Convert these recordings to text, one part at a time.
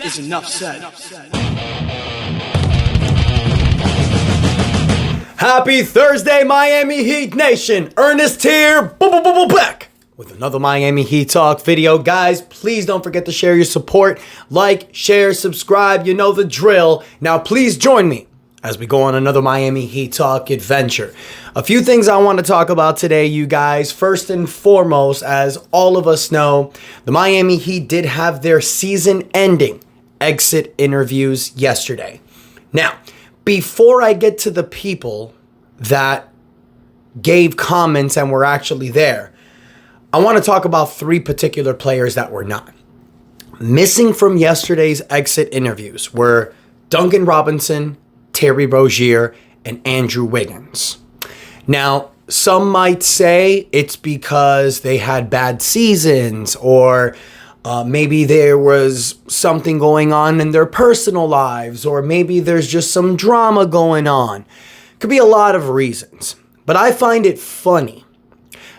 is enough said. Happy Thursday, Miami Heat Nation. Ernest here, back with another Miami Heat Talk video. Guys, please don't forget to share your support. Like, share, subscribe, you know the drill. Now, please join me as we go on another Miami Heat Talk adventure. A few things I want to talk about today, you guys. First and foremost, as all of us know, the Miami Heat did have their season-ending exit interviews yesterday. Now, before I get to the people that gave comments and were actually there, I want to talk about three particular players that were not. Missing from yesterday's exit interviews were Duncan Robinson, Terry Rozier, and Andrew Wiggins. Now, some might say it's because they had bad seasons, or maybe there was something going on in their personal lives, or maybe there's just some drama going on. Could be a lot of reasons. But I find it funny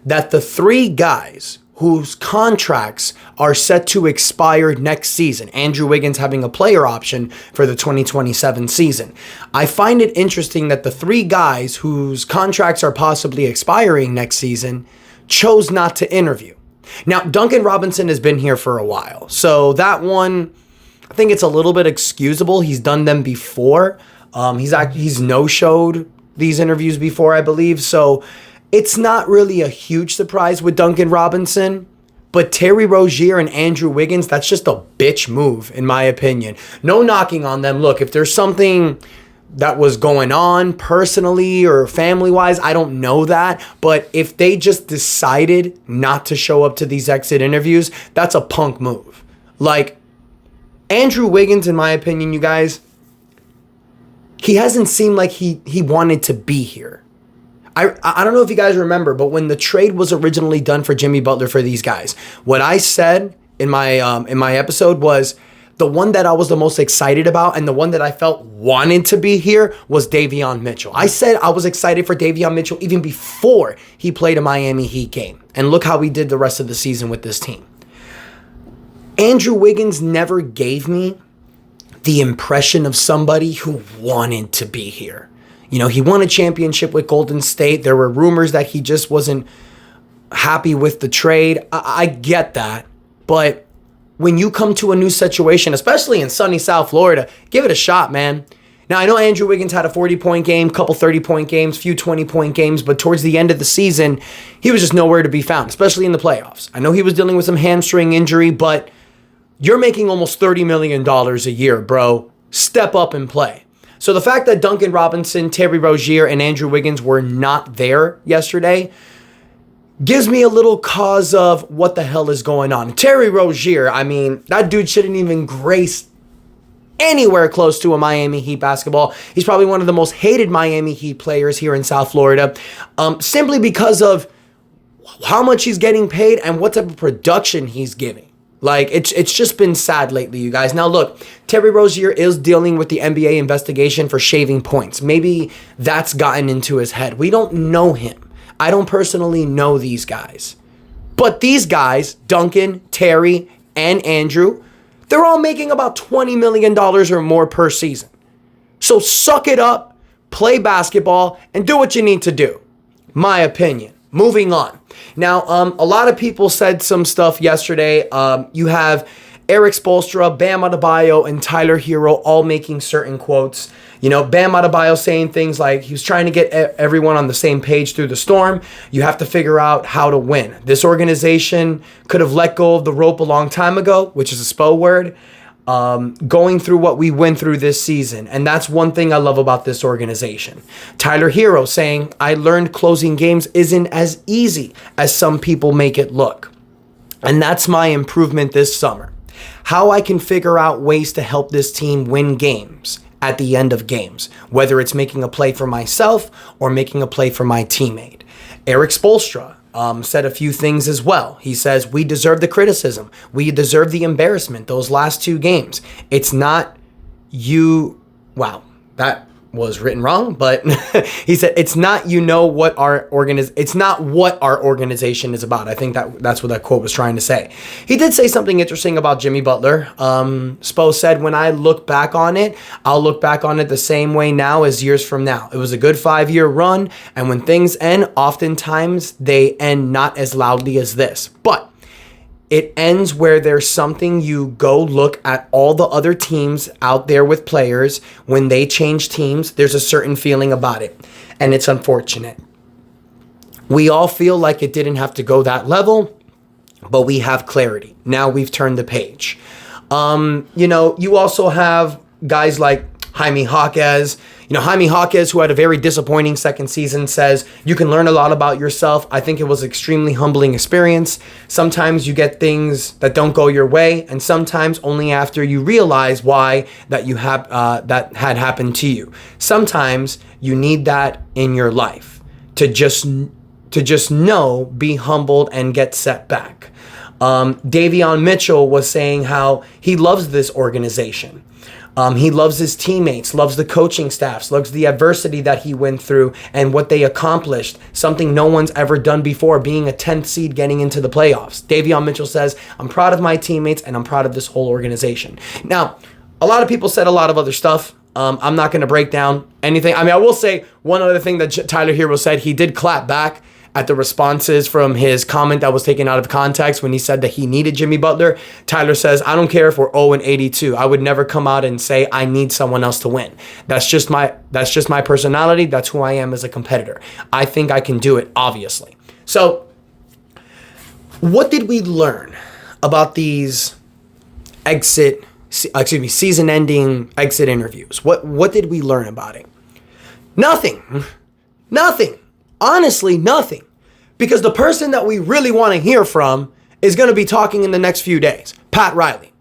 that the three guys whose contracts are set to expire next season, Andrew Wiggins having a player option for the 2027 season. I find it interesting that the three guys whose contracts are possibly expiring next season chose not to interview. Now, Duncan Robinson has been here for a while, so that one, I think it's a little bit excusable. He's done them before. He's no-showed these interviews before, I believe, so it's not really a huge surprise with Duncan Robinson. But Terry Rozier and Andrew Wiggins, that's just a bitch move, in my opinion. No knocking on them. Look, if there's something that was going on personally or family-wise, I don't know that. But if they just decided not to show up to these exit interviews, that's a punk move. Like, Andrew Wiggins, in my opinion, you guys, he hasn't seemed like he wanted to be here. I don't know if you guys remember, but when the trade was originally done for Jimmy Butler for these guys, what I said in my episode was the one that I was the most excited about and the one that I felt wanted to be here was Davion Mitchell. I said I was excited for Davion Mitchell even before he played a Miami Heat game. And look how he did the rest of the season with this team. Andrew Wiggins never gave me the impression of somebody who wanted to be here. You know, he won a championship with Golden State. There were rumors that he just wasn't happy with the trade. I get that. But when you come to a new situation, especially in sunny South Florida, give it a shot, man. Now, I know Andrew Wiggins had a 40-point game, couple 30-point games, few 20-point games, but towards the end of the season, he was just nowhere to be found, especially in the playoffs. I know he was dealing with some hamstring injury, but you're making almost $30 million a year, bro. Step up and play. So the fact that Duncan Robinson, Terry Rozier, and Andrew Wiggins were not there yesterday gives me a little cause of what the hell is going on. Terry Rozier, I mean, that dude shouldn't even grace anywhere close to a Miami Heat basketball. He's probably one of the most hated Miami Heat players here in South Florida, simply because of how much he's getting paid and what type of production he's giving. Like, it's just been sad lately, you guys. Now, look, Terry Rozier is dealing with the NBA investigation for shaving points. Maybe that's gotten into his head. We don't know him. I don't personally know these guys. But these guys, Duncan, Terry, and Andrew, they're all making about $20 million or more per season. So suck it up, play basketball, and do what you need to do. My opinion. Moving on. Now, a lot of people said some stuff yesterday. You have Eric Spoelstra, Bam Adebayo, and Tyler Hero all making certain quotes. You know, Bam Adebayo saying things like he was trying to get everyone on the same page through the storm. You have to figure out how to win. This organization could have let go of the rope a long time ago, which is a SPO word. Going through what we went through this season. And that's one thing I love about this organization. Tyler Hero saying, I learned closing games isn't as easy as some people make it look. And that's my improvement this summer. How I can figure out ways to help this team win games at the end of games, whether it's making a play for myself or making a play for my teammate. Eric Spoelstra said a few things as well. He says, we deserve the criticism. We deserve the embarrassment. Those last two games. It's not you. Wow. That was written wrong, but he said it's not what our organization is about. I think that's what that quote was trying to say. He did say something interesting about Jimmy Butler. Spo said, when I look back on it, I'll look back on it the same way now as years from now. It was a good 5-year run, and when things end, oftentimes they end not as loudly as this. But it ends where there's something, you go look at all the other teams out there with players. When they change teams, there's a certain feeling about it. And it's unfortunate. We all feel like it didn't have to go that level, but we have clarity. Now we've turned the page. You also have guys like Jaime Jaquez. Jaime Jaquez, who had a very disappointing second season, says, you can learn a lot about yourself. I think it was an extremely humbling experience. Sometimes you get things that don't go your way, and sometimes only after you realize why that that had happened to you. Sometimes you need that in your life to just know, be humbled, and get set back. Davion Mitchell was saying how he loves this organization. He loves his teammates, loves the coaching staffs, loves the adversity that he went through and what they accomplished, something no one's ever done before, being a 10th seed getting into the playoffs. Davion Mitchell says, I'm proud of my teammates and I'm proud of this whole organization. Now, a lot of people said a lot of other stuff. I'm not going to break down anything. I will say one other thing that Tyler Hero said. He did clap back at the responses from his comment that was taken out of context when he said that he needed Jimmy Butler. Tyler says, I don't care if we're 0-82. I would never come out and say I need someone else to win. That's just my personality. That's who I am as a competitor. I think I can do it, obviously. So what did we learn about these season-ending exit interviews? What did we learn about it? Nothing. Honestly, nothing. Because the person that we really want to hear from is going to be talking in the next few days. Pat Riley.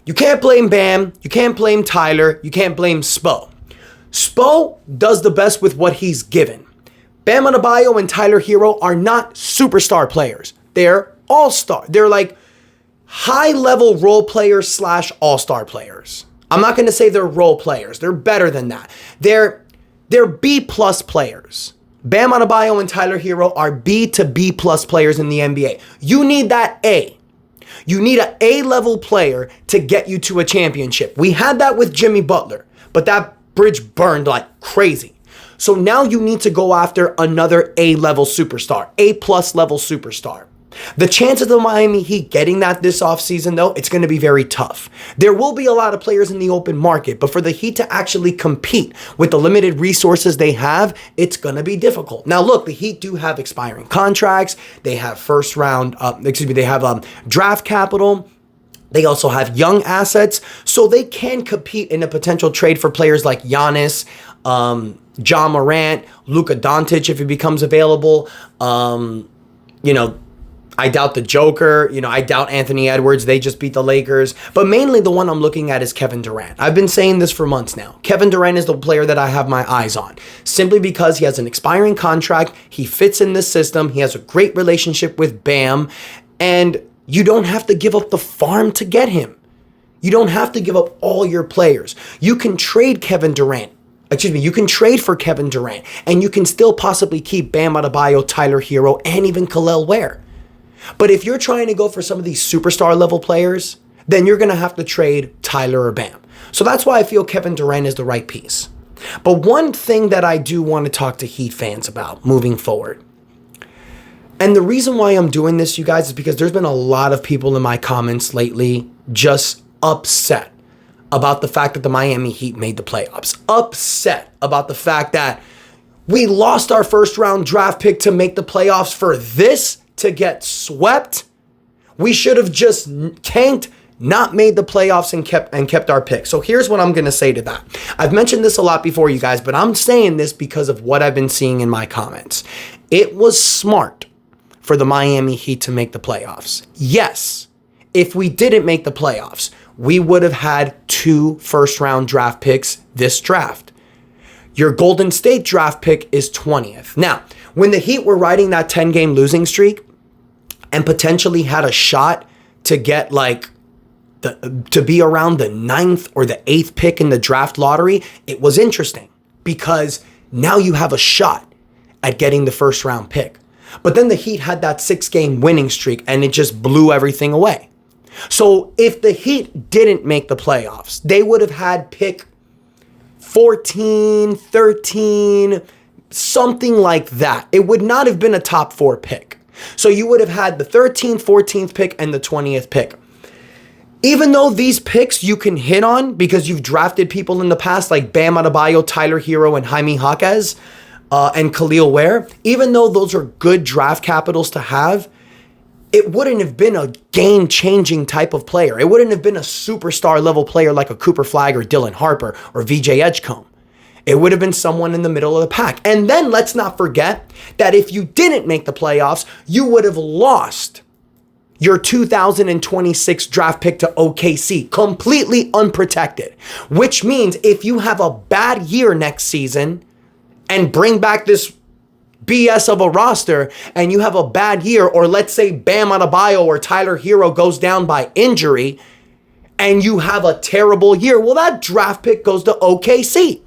You can't blame Bam. You can't blame Tyler. You can't blame Spo. Spo does the best with what he's given. Bam Adebayo and Tyler Hero are not superstar players. They're all-star. They're like high-level role players / all-star players. I'm not going to say they're role players. They're better than that. They're B-plus players. Bam Adebayo and Tyler Hero are B to B-plus players in the NBA. You need that A. You need an A-level player to get you to a championship. We had that with Jimmy Butler, but that bridge burned like crazy. So now you need to go after another A-level superstar, A-plus level superstar. The chances of Miami Heat getting that this offseason, though, it's going to be very tough. There will be a lot of players in the open market, but for the Heat to actually compete with the limited resources they have, it's going to be difficult. Now, look, the Heat do have expiring contracts. They have draft capital. They also have young assets, so they can compete in a potential trade for players like Giannis, Ja Morant, Luka Doncic if he becomes available. I doubt the Joker. I doubt Anthony Edwards. They just beat the Lakers. But mainly the one I'm looking at is Kevin Durant. I've been saying this for months now. Kevin Durant is the player that I have my eyes on, simply because he has an expiring contract. He fits in this system. He has a great relationship with Bam. And you don't have to give up the farm to get him. You don't have to give up all your players. You can trade you can trade for Kevin Durant, and you can still possibly keep Bam Adebayo, Tyler Hero, and even Khalil Ware. But if you're trying to go for some of these superstar level players, then you're going to have to trade Tyler or Bam. So that's why I feel Kevin Durant is the right piece. But one thing that I do want to talk to Heat fans about moving forward, and the reason why I'm doing this, you guys, is because there's been a lot of people in my comments lately just upset about the fact that the Miami Heat made the playoffs. Upset about the fact that we lost our first round draft pick to make the playoffs for this to get swept. We should have just tanked, not made the playoffs, and kept our pick. So here's what I'm going to say to that. I've mentioned this a lot before, you guys, but I'm saying this because of what I've been seeing in my comments. It was smart for the Miami Heat to make the playoffs. Yes, if we didn't make the playoffs, we would have had 2 first-round draft picks this draft. Your Golden State draft pick is 20th. Now, when the Heat were riding that 10-game losing streak and potentially had a shot to get to be around the 9th or the 8th pick in the draft lottery, it was interesting. because now you have a shot at getting the first round pick. But then the Heat had that 6-game winning streak and it just blew everything away. So if the Heat didn't make the playoffs, they would have had pick 14, 13, something like that. It would not have been a top 4 pick. So you would have had the 13th, 14th pick and the 20th pick. Even though these picks you can hit on because you've drafted people in the past like Bam Adebayo, Tyler Hero, and Jaime Jaquez, and Khalil Ware, even though those are good draft capitals to have, it wouldn't have been a game-changing type of player. It wouldn't have been a superstar level player like a Cooper Flagg or Dylan Harper or VJ Edgecombe. It would have been someone in the middle of the pack. And then let's not forget that if you didn't make the playoffs, you would have lost your 2026 draft pick to OKC, completely unprotected. Which means if you have a bad year next season and bring back this BS of a roster and you have a bad year, or let's say Bam Adebayo or Tyler Hero goes down by injury and you have a terrible year, well, that draft pick goes to OKC.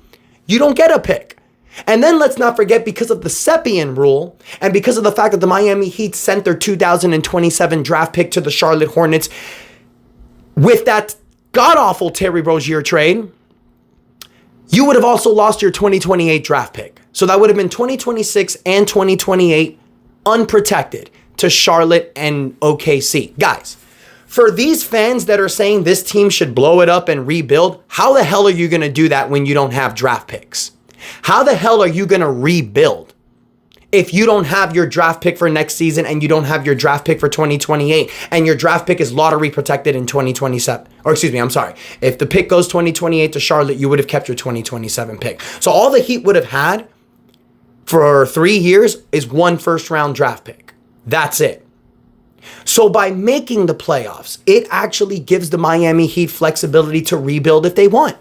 You don't get a pick. And then let's not forget, because of the Seppian rule and because of the fact that the Miami Heat sent their 2027 draft pick to the Charlotte Hornets with that god-awful Terry Rozier trade, you would have also lost your 2028 draft pick. So that would have been 2026 and 2028 unprotected to Charlotte and OKC. Guys, for these fans that are saying this team should blow it up and rebuild, how the hell are you going to do that when you don't have draft picks? How the hell are you going to rebuild if you don't have your draft pick for next season and you don't have your draft pick for 2028 and your draft pick is lottery protected in 2027? Or excuse me, I'm sorry. If the pick goes 2028 to Charlotte, you would have kept your 2027 pick. So all the Heat would have had for 3 years is one first-round draft pick. That's it. So by making the playoffs, it actually gives the Miami Heat flexibility to rebuild if they want.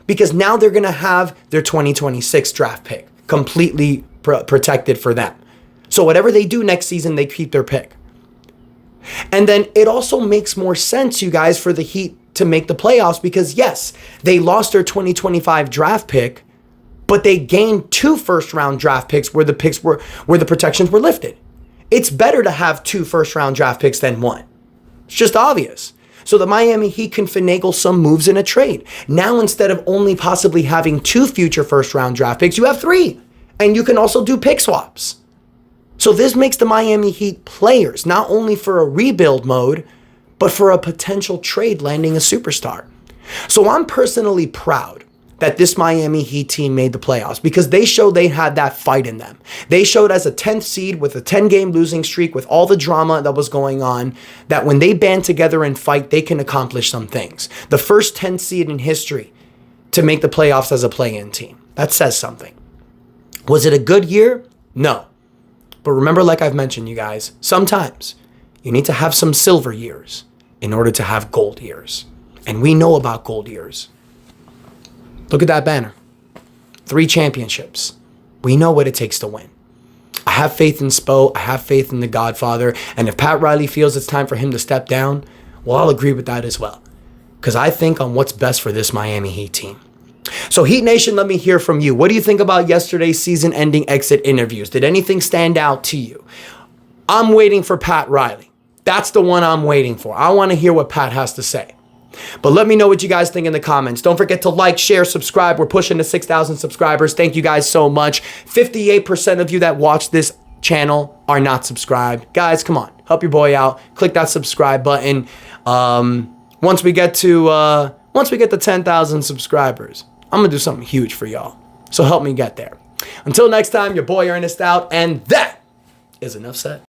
Because now they're going to have their 2026 draft pick completely protected for them. So whatever they do next season, they keep their pick. And then it also makes more sense, you guys, for the Heat to make the playoffs because, yes, they lost their 2025 draft pick, but they gained 2 first-round draft picks where the protections were lifted. It's better to have 2 first-round draft picks than 1. It's just obvious. So the Miami Heat can finagle some moves in a trade. Now, instead of only possibly having 2 future first-round draft picks, you have 3. And you can also do pick swaps. So this makes the Miami Heat players, not only for a rebuild mode, but for a potential trade landing a superstar. So I'm personally proud that this Miami Heat team made the playoffs because they showed they had that fight in them. They showed as a 10th seed with a 10-game losing streak with all the drama that was going on, that when they band together and fight, they can accomplish some things. The first 10th seed in history to make the playoffs as a play-in team. That says something. Was it a good year? No. But remember, like I've mentioned, you guys, sometimes you need to have some silver years in order to have gold years. And we know about gold years. Look at that banner. 3 championships. We know what it takes to win. I have faith in Spo. I have faith in the Godfather. And if Pat Riley feels it's time for him to step down, well, I'll agree with that as well. Because I think on what's best for this Miami Heat team. So Heat Nation, let me hear from you. What do you think about yesterday's season-ending exit interviews? Did anything stand out to you? I'm waiting for Pat Riley. That's the one I'm waiting for. I want to hear what Pat has to say. But let me know what you guys think in the comments. Don't forget to like, share, subscribe. We're pushing to 6,000 subscribers. Thank you guys so much. 58% of you that watch this channel are not subscribed. Guys, come on. Help your boy out. Click that subscribe button. Once we get to 10,000 subscribers, I'm going to do something huge for y'all. So help me get there. Until next time, your boy Ernest out. And that is enough said.